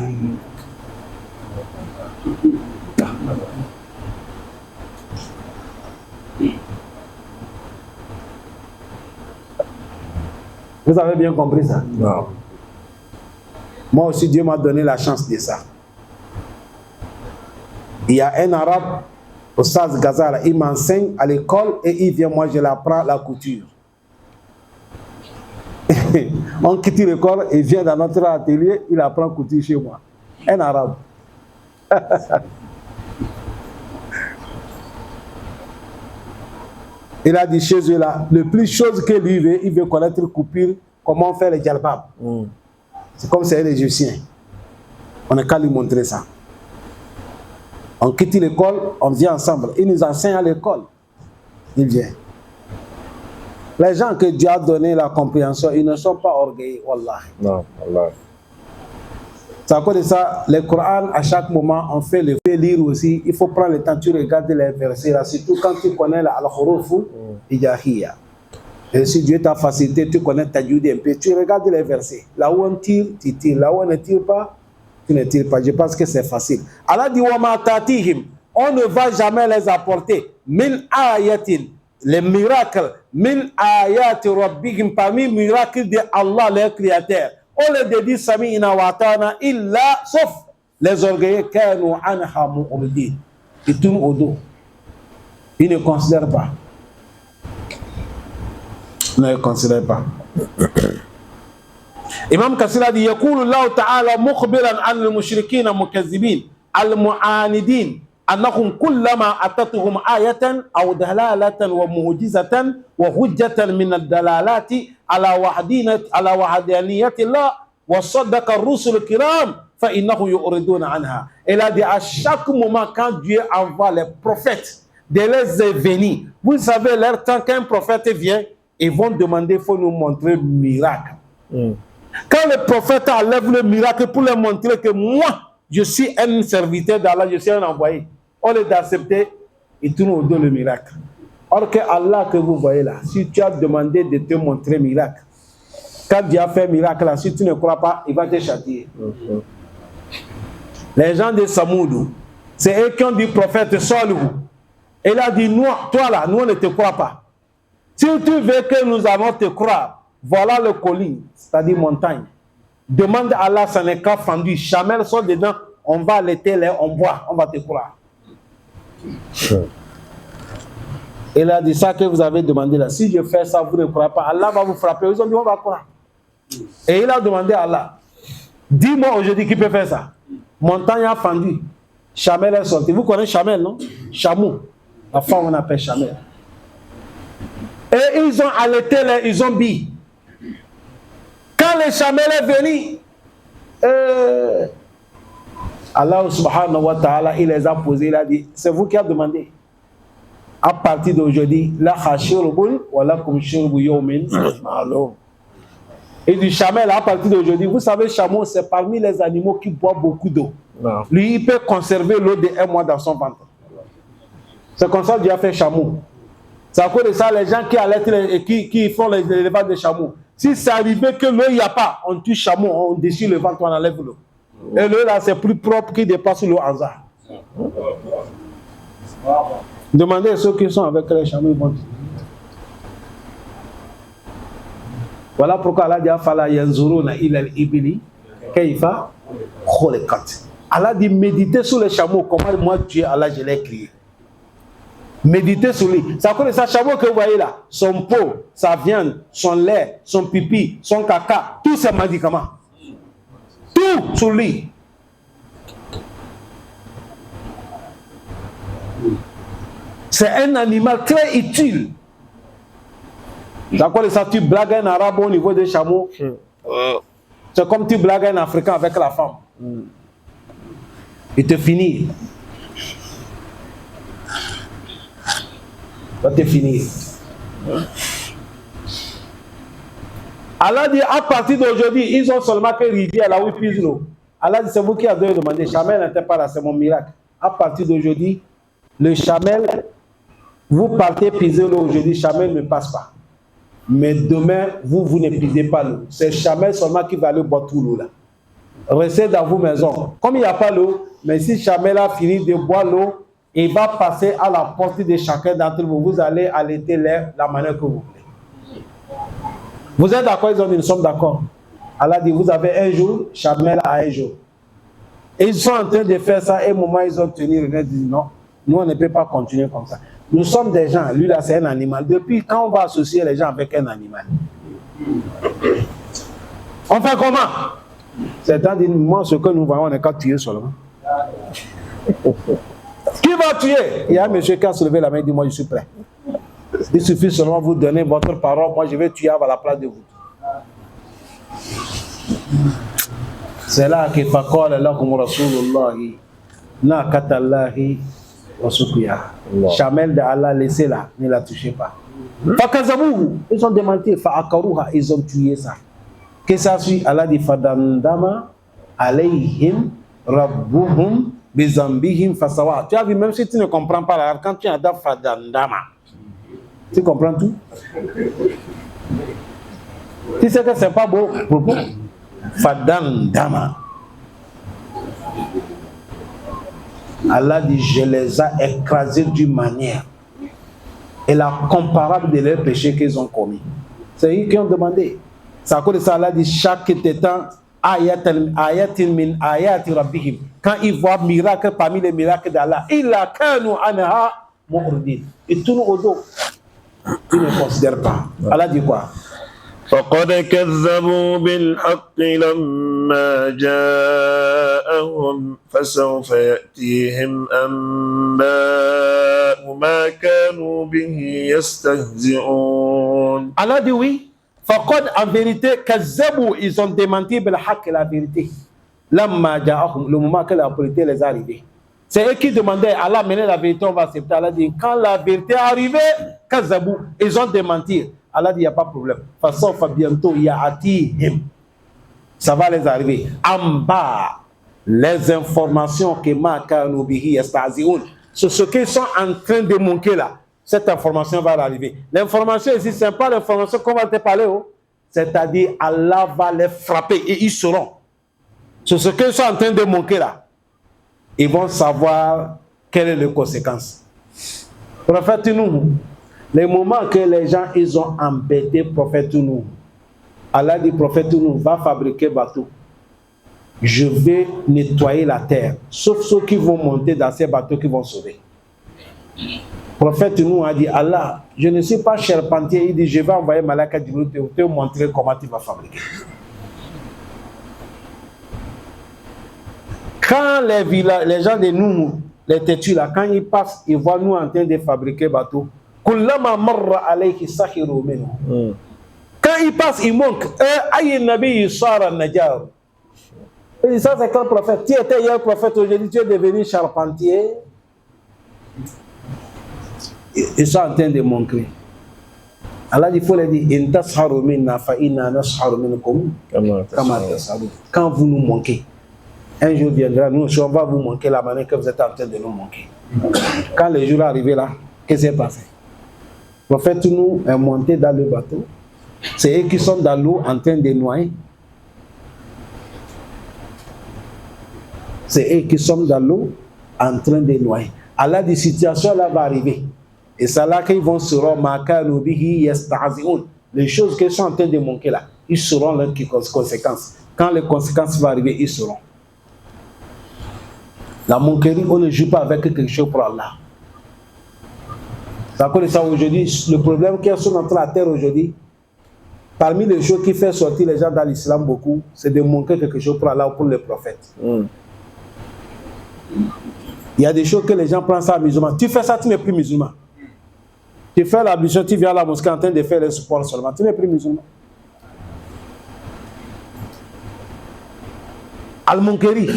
vous avez bien compris ça? Non. Moi aussi Dieu m'a donné la chance de ça. Il y a un arabe, Oustaz Ghazala, il m'enseigne à l'école et il vient, moi je l'apprends la couture. On quitte l'école et vient dans notre atelier, il apprend couture chez moi. Un arabe. Il a dit chez eux là, le plus chose que lui veut, il veut connaître coupure, comment faire les djalbab. C'est comme c'est un Égyptien. On n'a qu'à lui montrer ça. On quitte l'école, on vient ensemble. Il nous enseigne à l'école. Il vient. Les gens que Dieu a donné la compréhension, ils ne sont pas orgueilleux, wallah. Non, wallah. C'est à cause de ça, le Coran, à chaque moment, on fait le fait lire aussi. Il faut prendre le temps, tu regardes les versets là, surtout quand tu connais la al-Khurufu Ijahiyya. Et si Dieu t'a facilité, tu connais ta Jude un peu, tu regardes les versets. Là où on tire, tu tires. Là où on ne tire pas, tu ne tires pas. Je pense que c'est facile. Allah dit wa ma tatihim, on ne va jamais les apporter. Min ayatin, les miracles, min ayati rabbihim, parmi les miracles de Allah, leur créateur. On les dédie sami ina watana illa, sauf les orgueilleux kanu anha mu'ridin. Ils tournent au dos. Ils ne considèrent pas. Ne le considère pas. Imam Kassir a dit يقول الله تعالى مخبرا عن المشركين المكذبين المعاندين أنهم كلما أتتهم آية أو دلالة ومعجزة وحجة من الدلالات على وحدانية الله وصدق الرسل الكرام فإنهم يؤردون عنها. Il a dit à chaque moment quand Dieu envoie les prophètes de les venir, vous savez leur temps qu'un prophète vient, ils vont demander, il faut nous montrer le miracle. Quand le prophète enlève le miracle pour leur montrer que moi, je suis un serviteur d'Allah, je suis un envoyé, au lieu d'accepter, il tourne au dos le miracle. Or que Allah que vous voyez là, si tu as demandé de te montrer le miracle, quand Dieu a fait un miracle là, si tu ne crois pas, il va te châtier. Les gens de Samoudou, c'est eux qui ont dit prophète, sors-le. Et il a dit, nous, toi là, nous on ne te croit pas. Si tu veux que nous allons te croire, voilà le colline, c'est-à-dire montagne. Demande à Allah, ça n'est qu'à fendu. Chamel sort dedans, on va allaiter l'air, on boit, on va te croire. Il a dit ça que vous avez demandé là. Si je fais ça, vous ne croyez pas. Allah va vous frapper. Ils ont dit, on va croire. Et il a demandé à Allah, dis-moi aujourd'hui qui peut faire ça. Montagne a fendu. Chamel est sorti. Vous connaissez Chamel, non? Chameau. La femme, on appelle Chamel. Et ils ont allaité l'air, ils ont dit. Quand le Chamel est venu, Allah subhanahu wa ta'ala, il les a posés, il a dit, c'est vous qui avez demandé. À partir d'aujourd'hui, la khashirbun wa lakum shirbu yawmin ma'lum. Et du Chamel, à partir d'aujourd'hui, vous savez, chameau, c'est parmi les animaux qui boivent beaucoup d'eau. Lui, il peut conserver l'eau de 1 mois dans son ventre. C'est comme ça que Dieu a fait chameau. C'est à cause de ça, les gens qui allaitent et qui font les élevages de chameaux. Si c'est arrivé que l'eau, il n'y a pas, on tue chameau, on déchire le ventre, on enlève l'eau. Et l'eau, là, c'est plus propre qu'il dépasse l'eau en ça. Demandez à ceux qui sont avec les chameaux, ils vont dire. Voilà pourquoi Allah dit Fala yanzuruna ila al-ibili kayfa khuliqat. Allah dit méditez sur les chameaux, comment moi Dieu, Allah, je l'ai créé. Méditez sur lui. C'est à cause de ça, chameau que vous voyez là, son peau, sa viande, son lait, son pipi, son caca, tous ces médicaments. Tout sur lui. C'est un animal très utile. C'est à cause de ça, tu blagues un arabe au niveau des chameaux. C'est comme tu blagues un africain avec la femme. Il te finit. Va te finir. Allah dit à partir d'aujourd'hui, ils ont seulement que rivière là où ils puisent l'eau. Allah dit c'est vous qui avez demandé. Chamel n'était pas là, c'est mon miracle. À partir d'aujourd'hui, le chamel, vous partez piser l'eau aujourd'hui, chamel ne passe pas. Mais demain, vous ne pisez pas l'eau. C'est chamel seulement qui va aller boire tout l'eau là. Restez dans vos maisons. Comme il n'y a pas l'eau, mais si chamel a fini de boire l'eau, il va passer à la portée de chacun d'entre vous. Vous allez allaiter l'air la manière que vous voulez. Vous êtes d'accord? Ils ont dit, nous sommes d'accord. Allah dit, vous avez un jour, Chamel a un jour. Et ils sont en train de faire ça, et au moment où ils ont tenu, ils disent, non, nous on ne peut pas continuer comme ça. Nous sommes des gens, lui là c'est un animal. Depuis quand on va associer les gens avec un animal? On fait comment? C'est-à-dire, moi ce que nous voyons, on n'est qu'à tuer seulement. Qui va tuer? Il y a un monsieur qui a soulevé la main et dit, moi je suis prêt. Il suffit seulement de vous donner votre parole, moi je vais tuer à la place de vous. C'est là que faqala lakum rasulullahi naqatallahi wa suqiya. Chamel d'Allah, laissez là, ne la touchez pas. Fakazabuhu, ils ont démenti, fa'akaruha, ils ont tué ça. Que ça suit, Allah dit fadandama alayhim rabbuhum bizambihim fasawa. Tu as vu, même si tu ne comprends pas là, quand tu as fadandama, tu comprends tout? Tu sais que c'est pas beau propos. Fadandama. Allah dit, je les ai écrasés d'une manière et la comparable de leurs péchés qu'ils ont commis. C'est eux qui ont demandé. C'est à cause de ça, Allah dit, chaque étant ayatin min ayati rabbihim. Quand ils voient miracle parmi les miracles d'Allah, illa kanu anha mu'ridin. Ils tournent au dos. Ils ne considèrent pas. Allah dit quoi? فقد كذبوا بالحق لما جاءهم فسوف يأتيهم أنباء ما كانوا به يستهزئون. Allah dit oui. فقد en vérité كذبوا, ils ont démenti بالحق, la vérité. لما جاءهم, le moment que la vérité les est arrivée. C'est eux qui demandaient à Allah mener la vérité, on va accepter. Allah dit quand la vérité est arrivée, كذبوا, ils ont démenti. Allah dit, il n'y a pas de problème. De toute façon, bientôt, il y a atihim. Ça va les arriver. En bas, les informations que Makanu bihi yastazioun, sur ce qu'ils sont en train de manquer là, cette information va arriver. L'information ici, ce n'est pas l'information qu'on va te parler. C'est-à-dire, Allah va les frapper et ils sauront. Sur ce qu'ils sont en train de manquer là, ils vont savoir quelles sont les conséquences. Prophète nous. Les moments que les gens ils ont embêté prophète nous, Allah dit prophète nous va fabriquer bateau. Je vais nettoyer la terre, sauf ceux qui vont monter dans ces bateaux qui vont sauver. Prophète nous a dit Allah, je ne suis pas charpentier, il dit je vais envoyer Malaka Jibril te montrer comment tu vas fabriquer. Quand les gens de nous, les têtus là, quand ils passent, ils voient nous en train de fabriquer bateau. Quand il passe, il manque. Et ça, c'est quel prophète? Tu étais hier prophète, aujourd'hui tu es devenu charpentier. Ils sont en train de manquer. Allah dit, il faut les dire, quand vous nous manquez, un jour viendra, nous, on va vous manquer la manière que vous êtes en train de nous manquer. Quand le jour est arrivé là, qu'est-ce qui s'est passé? Le prophète nous est monté dans le bateau. C'est eux qui sont dans l'eau en train de noyer. C'est eux qui sont dans l'eau en train de noyer. Allah dit, situation là va arriver. Et c'est là qu'ils vont se rendre. Les choses qu'ils sont en train de manquer là, ils seront leurs conséquences. Quand les conséquences vont arriver, ils seront. La monquerie, on ne joue pas avec quelque chose pour Allah. C'est à cause de ça aujourd'hui, le problème qui est sur notre terre aujourd'hui, parmi les choses qui font sortir les gens dans l'islam beaucoup, c'est de manquer quelque chose pour Allah ou pour les prophètes. Il y a des choses que les gens prennent ça musulman. Tu fais ça, tu n'es plus musulman. Tu fais l'ablution, tu viens à la mosquée en train de faire le support seulement, tu n'es plus musulman. Al-Munkari,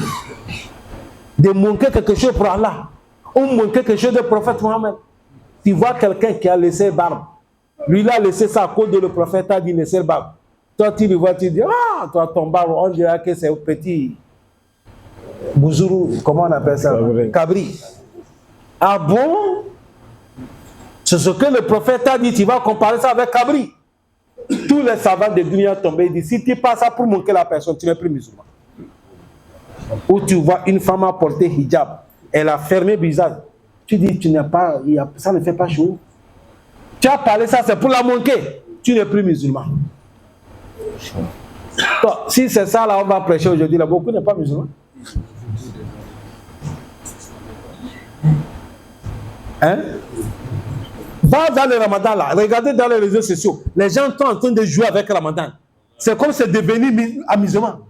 de manquer quelque chose pour Allah, ou manquer quelque chose de prophète Mohammed. Tu vois quelqu'un qui a laissé barbe. Lui, il a laissé ça à cause de le prophète a dit laisser barbe. Toi, tu le vois, tu dis, ah, toi, ton barbe, on dirait que c'est un petit bouzourou, comment on appelle ça? Cabri. Ah bon? C'est ce que le prophète a dit, tu vas comparer ça avec Cabri. Tous les savants de Dunia tombés, ils disent, si tu passes ça pour manquer la personne, tu n'es plus musulman. Ou tu vois une femme a porté hijab, elle a fermé le visage. Tu dis, tu n'es pas, ça ne fait pas chaud. Tu as parlé ça, c'est pour la manquer. Tu n'es plus musulman. Donc, si c'est ça, là, on va prêcher aujourd'hui. Là, beaucoup n'est pas musulman. Hein? Va dans le ramadan, là. Regardez dans les réseaux sociaux. Les gens sont en train de jouer avec le ramadan. C'est comme c'est devenu amusement.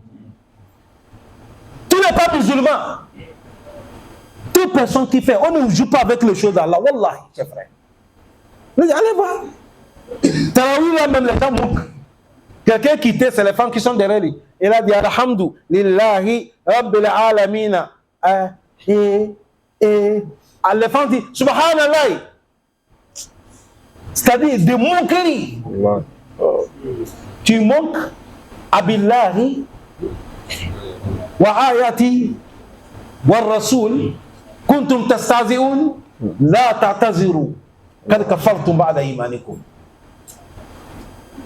Tu n'es pas musulman. Toute personne qui fait, on ne joue pas avec les choses d'Allah. Wallahi, c'est vrai. Allez voir. Tarawih, là, même les gens manquent. Quelqu'un qui était, c'est les femmes qui sont derrière lui. Il a dit, Alhamdu lillahi rabbil alamina. Les femmes disent, Subhanallah. C'est-à-dire, de moquerie. Tu manques Abillahi wa ayati wa rasul. Kuntum tastazi'un la ta'taziru kad kafartum ba'da imanikum.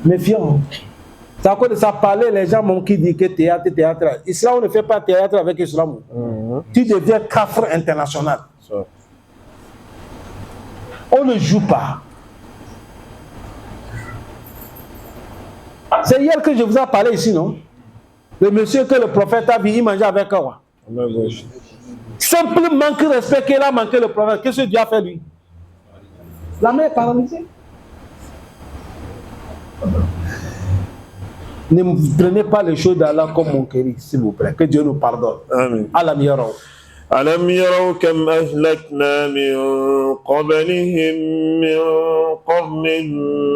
Méfiant. C'est à cause de ça parler, les gens qui disent que théâtre. Islam ne fait pas théâtre avec l'islam. Tu deviens kafir international. On ne joue pas. C'est hier que je vous ai parlé ici, non? Le monsieur que le prophète a vu, il mangeait avec quoi? Simplement manque de respect qu'il a manqué le prophète. Qu'est-ce que Dieu a fait lui? La main est paralysée. Ne prenez pas les choses d'Allah comme mon chéri, s'il vous plaît. Que Dieu nous pardonne. آمين. Alam yaraw. ألم يروا كم أهلكنا من قبلهم من قرن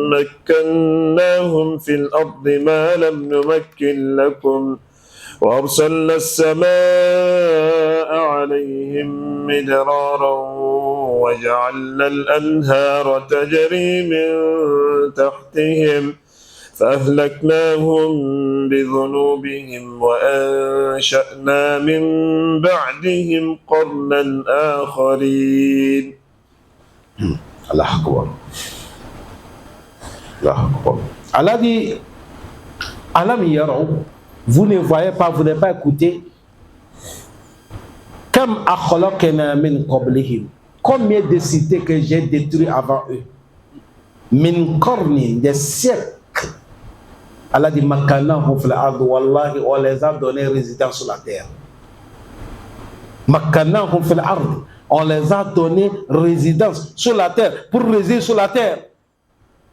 مكناهم في الأرض ما لم نمكن لكم وأرسلنا السماء عليهم مدرارا وجعلنا الأنهار تجري من تحتهم فأهلكناهم بذنوبهم وأنشأنا من بعدهم قرنا آخرين. Allah Akbar. Allah Akbar. Allah dit, Alam yaraw, vous ne voyez pas, vous n'avez pas écouté. Kam akhlaqna min qablihim. Combien de cités que j'ai détruit avant eux? Min qarni, des siècles. Allah dit, Makkannahum fil ard, wallahi, on les a donné résidence sur la terre. Makkannahum fil ard, on les a donné résidence sur la terre, pour résider sur la terre.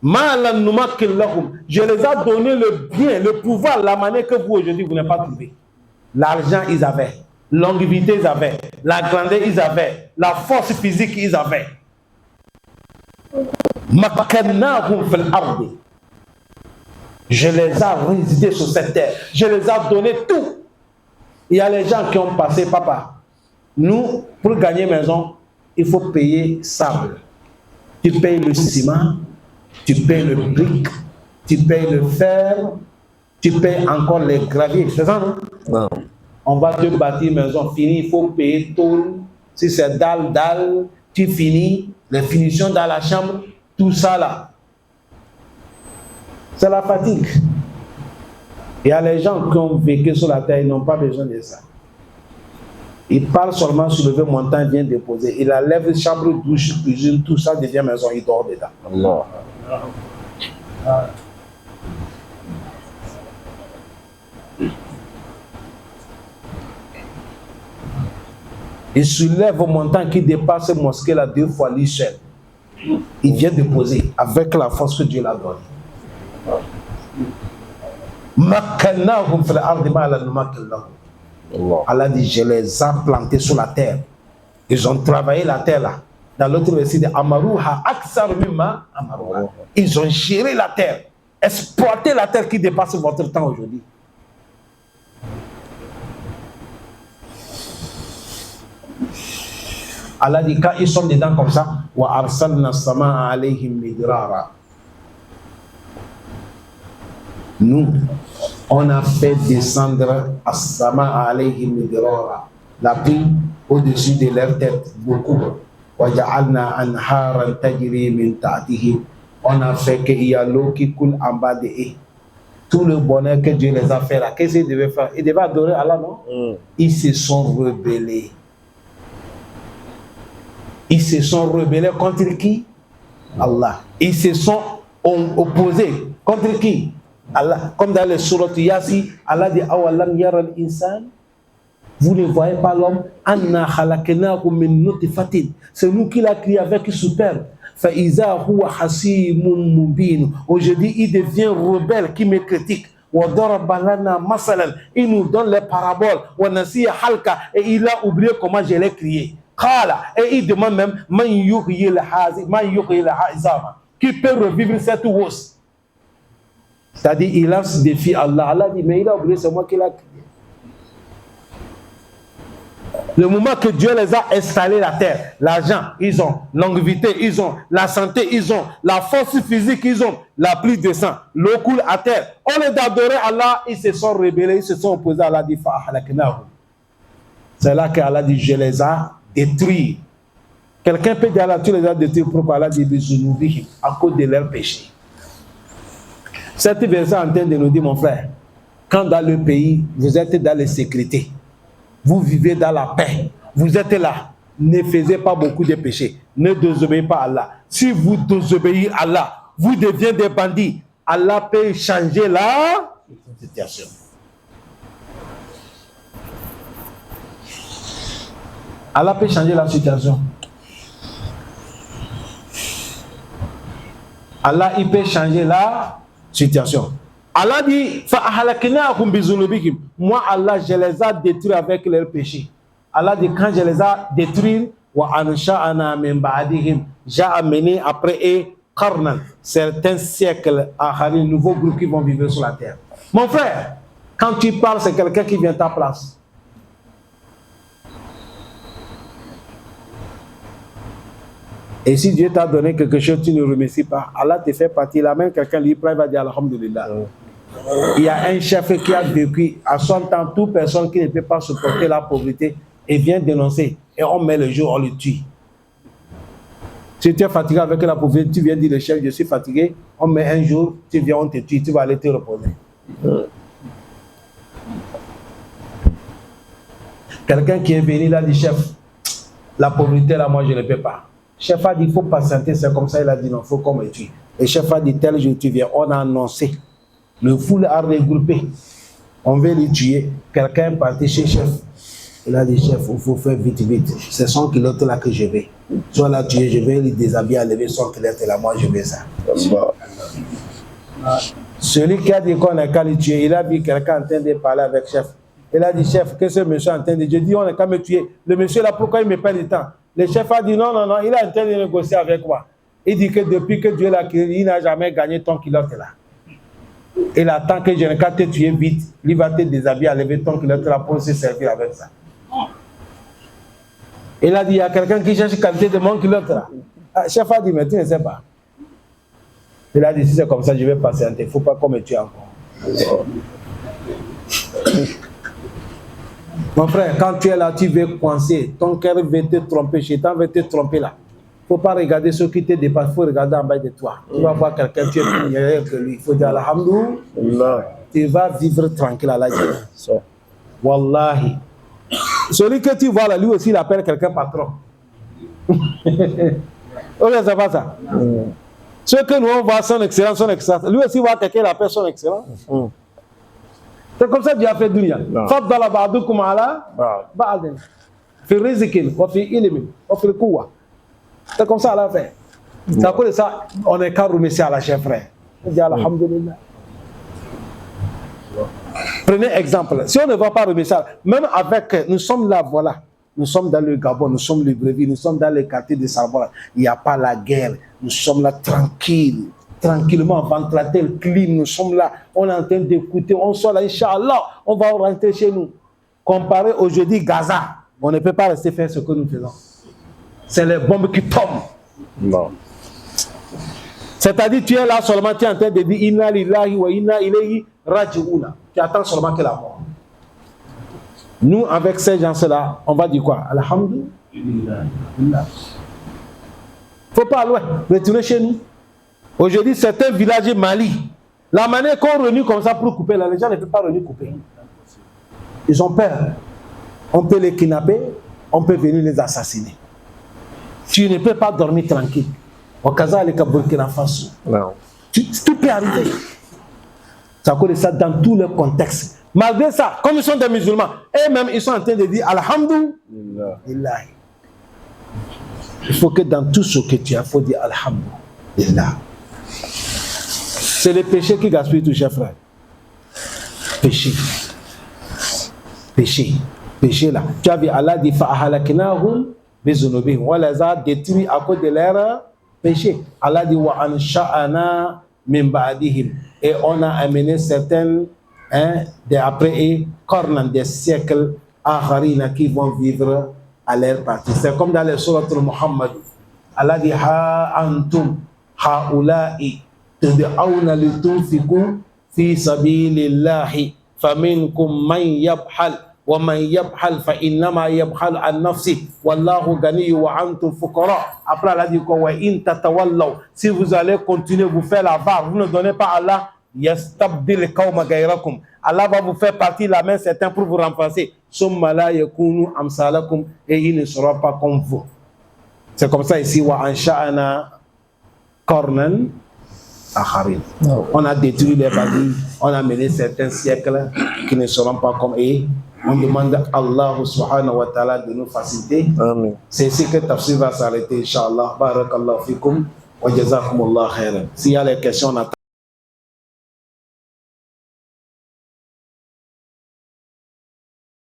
Ma lam numakkin lahum, je les ai donné le bien, le pouvoir, la manière que vous aujourd'hui vous n'avez pas trouvé. L'argent ils avaient, longévité ils avaient, la grandeur ils avaient, la force physique ils avaient. Makkannahum fil ard. Je les ai résidés sur cette terre. Je les ai donné tout. Il y a les gens qui ont passé, papa. Nous, pour gagner maison, il faut payer sable. Tu payes le ciment, tu payes le brique, tu payes le fer, tu payes encore les graviers. C'est ça, non? Non. On va te bâtir maison, fini, il faut payer tout. Si c'est dalle, tu finis, les finitions dans la chambre, tout ça là. C'est la fatigue. Il y a les gens qui ont vécu sur la terre, ils n'ont pas besoin de ça. Ils parlent seulement soulever montagne, vient déposer. Il enlève chambre, douche, cuisine, tout ça devient maison, il dort dedans. Allah. Il soulève aux montagnes qui dépassent cette mosquée là 2 fois l'échelle. Il vient déposer avec la force que Dieu l'a donnée. Makkannahum fil ardi ma lam numakkin lahum. Allah dit, je les ai plantés sur la terre. Ils ont travaillé la terre là. Dans l'autre verset, de Amaruha aksar mimma amaruha. Ils ont géré la terre, exploité la terre qui dépasse votre temps aujourd'hui. Allah dit, quand ils sont dedans comme ça, wa arsalna samaa alayhim midrara. Nous, on a fait descendre as-samaa alayhim midrara, la pluie au-dessus de leur tête, beaucoup. Wa ja'alna anharan tajri min ta'tihim. On a fait qu'il y a l'eau qui coule en bas de eux. Tout le bonheur que Dieu les a fait là, qu'est-ce qu'ils devaient faire? Ils devaient adorer Allah, non? Ils se sont rebellés. Ils se sont rebellés contre qui? Allah. Ils se sont opposés contre qui? Allah. Comme dans les sourates Yasin, Allah dit awalam yara al-insan. Vous ne voyez pas l'homme? Anna khalaqnahu min nutfatin. C'est nous qui l'a créé avec superbe. Fa iza huwa hasimun mubin. Aujourd'hui, il devient rebelle qui me critique. Wa daraba lana masalan. Il nous donne les paraboles. Wa nasiya halka. Et il a oublié comment je l'ai créé. Et il demande même qui peut revivre cette hausse. C'est-à-dire, il lance des défi à Allah. Allah dit, mais il a oublié, c'est moi qui l'ai créé. Le moment que Dieu les a installés la terre, l'argent, ils ont, longévité, ils ont, la santé, ils ont, la force physique, ils ont, la pluie descend, l'eau coule à terre. On les a adorés Allah, ils se sont rebellés, ils se sont opposés à Allah. C'est là qu'Allah dit, je les ai détruits. Quelqu'un peut dire Allah, tu les as détruits, pourquoi Allah dit à cause de leurs péchés. Cette verset est en train de nous dire, mon frère, quand dans le pays, vous êtes dans la sécurité, vous vivez dans la paix, vous êtes là, ne faites pas beaucoup de péchés, ne désobéissez pas à Allah. Si vous désobéissez à Allah, vous devenez des bandits, Allah peut changer la situation. Allah peut changer la situation. Allah, il peut changer la situation. Allah dit moi Allah je les ai détruits avec leurs péchés. Allah dit quand je les ai détruits j'ai amené après eux certains siècles à un nouveau groupe qui vont vivre sur la terre. Mon frère, quand tu parles, c'est quelqu'un qui vient à ta place. Et si Dieu t'a donné quelque chose, tu ne remercies pas. Allah te fait partie. Là même quelqu'un lui prend, il va dire Alhamdulillah. Il y a un chef qui a vécu à 100 ans, toute personne qui ne peut pas supporter la pauvreté et vient dénoncer. Et on met le jour, on le tue. Si tu es fatigué avec la pauvreté, tu viens dire le chef, je suis fatigué. On met un jour, tu viens, on te tue, tu vas aller te reposer. Quelqu'un qui est venu là dit chef, la pauvreté là, moi je ne peux pas. Chef a dit, il faut patienter, c'est comme ça, il a dit, non, il faut qu'on me tue. Le chef a dit, tel jour tu viens, on a annoncé. Le foule a regroupé. On veut le tuer. Quelqu'un est parti chez chef. Il a dit, chef, il faut faire vite, vite. C'est 100 kilotes là que je vais. Soit là tuer, je vais le déshabiller, lever 100 kilotes là, moi je vais ça. Celui qui a dit qu'on a qu'à le tuer, il a vu quelqu'un en train de parler avec chef. Il a dit, chef, qu'est-ce que ce monsieur est en train de dire? Je dis, on a qu'à me tuer. Le monsieur là, pourquoi il me perd du temps? Le chef a dit non, non, non, il est en train de négocier avec moi. Il dit que depuis que Dieu l'a créé, il n'a jamais gagné ton kilote là. Il attend que je ne qu'à te tuer vite. Il va te déshabiller, lever ton kilote là pour se servir avec ça. Il a dit, il y a quelqu'un qui cherche la qualité de mon kilote là. Le chef a dit, mais tu ne sais pas. Il a dit, si c'est comme ça, je vais patienter. Il ne faut pas qu'on me tue encore. Mon frère, quand tu es là, tu veux coincer, ton cœur veut te tromper, Shaitan veut te tromper là. Il ne faut pas regarder ceux qui te dépassent, il faut regarder en bas de toi. Tu vas voir quelqu'un, tu es plus meilleur que lui. Il faut dire Alhamdoulilah. Tu vas vivre tranquille à la vie. Wallahi. Celui que tu vois là, lui aussi, il appelle quelqu'un patron. Ok, c'est pas ça. Ceux que nous on voit son excellence, lui aussi voit quelqu'un, il appelle son excellence. C'est comme ça que Dieu a fait dunya. Faddala ba'dukum ala ba'din. Fi rizqin wa fi ilmin wa fi quwwa. C'est comme ça Allah fait. C'est à cause de ça, on est qu'à remercier Allah, chers frères. On dit Alhamdulillah. Prenez exemple. Si on ne va pas remercier Allah, même avec, nous sommes là, voilà. Nous sommes dans le Gabon, nous sommes le Brésil, nous sommes dans les quartiers de Savoie. Il n'y a pas la guerre. Nous sommes là tranquilles. Tranquillement, ventilateur, clim, nous sommes là, on est en train d'écouter, on sort là, Inch'Allah, on va rentrer chez nous. Comparé aujourd'hui Gaza, on ne peut pas rester faire ce que nous faisons. C'est les bombes qui tombent. Non. C'est-à-dire, tu es là seulement, tu es en train de dire Inna lillahi wa inna ilayhi raji'una. Tu attends seulement que la mort. Nous, avec ces gens-là, on va dire quoi? Alhamdulillah. Il ne faut pas loin, retourner chez nous. Aujourd'hui, certains villages Mali, la manière qu'on renie comme ça pour couper, là, les gens ne peuvent pas renier couper. Ils ont peur. On peut les kidnapper, on peut venir les assassiner. Tu ne peux pas dormir tranquille. Au Kaza, les Burkina Faso. Tout peut arriver. Ça cause ça dans tous les contextes. Malgré ça, comme ils sont des musulmans, eux-mêmes, ils sont en train de dire Alhamdulillah. Il faut que dans tout ce que tu as, il faut dire Alhamdulillah. C'est le péché qui gaspille tout, cher frère. Péché. Péché. Péché là. Tu as vu, Allah dit Fa'ahalaknahum bizunubihim. On les a détruits à cause de leur péché. Allah dit Wa ansha'ana min ba'dihim. Et on a amené certaines, après des siècles, akharina qui vont vivre à leur partie. C'est comme dans les sourates Muhammad. Allah dit Ha antum ha'ula'i. تدعون لتنفقوا في سبيل الله فمنكم من يبخل ومن يبخل فإنما يبخل عن نفسه والله غني وأنتم فقراء. Après Allah dit quoi? وإن تتولوا, si vous allez continuer vous faire la barre, vous ne donnez pas à Allah, يستبدل قوما غيركم. Allah va vous faire partir la main certains pour vous remplacer. ثم لا يكونوا أمثالكم, et ils ne seront pas comme vous. C'est comme ça ici. وأنشأنا قرنا On a détruit les bâtiments, on a mené certains siècles qui ne seront pas comme eux. On demande à Allah subhanahu wa ta'ala de nous faciliter. C'est ici que Tafsir va s'arrêter, Inch'Allah. Barakallahu fikum wa jazakumullah khairan. S'il y a des questions, on attend.